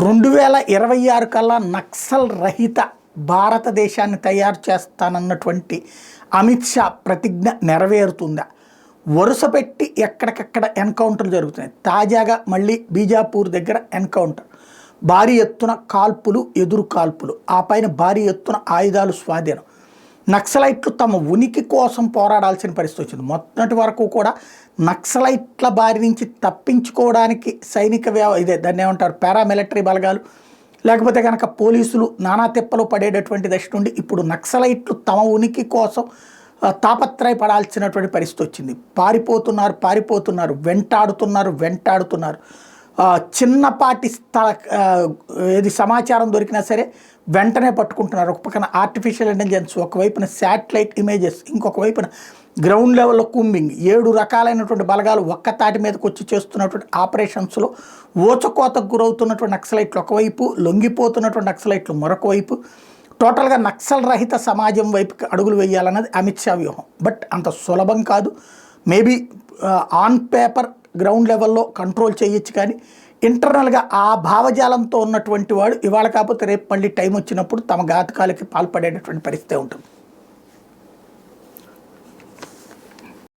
2026 కల్లా నక్సల్ రహిత భారతదేశాన్ని తయారు చేస్తానన్నటువంటి అమిత్ షా ప్రతిజ్ఞ నెరవేరుతుందా? వరుస పెట్టి ఎక్కడికక్కడ ఎన్కౌంటర్లు జరుగుతున్నాయి. తాజాగా మళ్ళీ బీజాపూర్ దగ్గర ఎన్కౌంటర్, భారీ ఎత్తున కాల్పులు, ఎదురు కాల్పులు, ఆ పైన భారీ ఎత్తున ఆయుధాలు స్వాధీనం. నక్సలైట్లు తమ ఉనికి కోసం పోరాడాల్సిన పరిస్థితి వచ్చింది. మొన్నటి వరకు కూడా నక్సలైట్ల బారి నుంచి తప్పించుకోవడానికి సైనిక దాన్ని ఏమంటారు, పారామిలిటరీ బలగాలు లేకపోతే కనుక పోలీసులు నానా తిప్పలు పడేటటువంటి దశ నుండి ఇప్పుడు నక్సలైట్లు తమ ఉనికి కోసం తాపత్రయపడాల్సినటువంటి పరిస్థితి వచ్చింది. పారిపోతున్నారు, వెంటాడుతున్నారు. చిన్నపాటి ఏది సమాచారం దొరికినా సరే వెంటనే పట్టుకుంటున్నారు. ఒక పక్కన ఆర్టిఫిషియల్ ఇంటెలిజెన్స్, ఒకవైపున శాటిలైట్ ఇమేజెస్, ఇంకొక వైపున గ్రౌండ్ లెవెల్లో కూంబింగ్, 7 రకాలైనటువంటి బలగాలు ఒక్కతాటి మీదకి వచ్చి చేస్తున్నటువంటి ఆపరేషన్స్లో ఊచకోతకు గురవుతున్నటువంటి నక్సలైట్లు ఒకవైపు, లొంగిపోతున్నటువంటి నక్సలైట్లు మరొక వైపు. టోటల్గా నక్సల్ రహిత సమాజం వైపుకి అడుగులు వేయాలన్నది అమిత్ షా వ్యూహం. బట్ అంత సులభం కాదు. మేబీ ఆన్ పేపర్ గ్రౌండ్ లెవెల్లో కంట్రోల్ చేయొచ్చు, కానీ ఇంటర్నల్గా ఆ భావజాలంతో ఉన్నటువంటి వాడు ఇవాళ కాకపోతే రేపు మళ్ళీ టైం వచ్చినప్పుడు తమ ఘాతకాలకి పాల్పడేటటువంటి పరిస్థితి ఉంటుంది.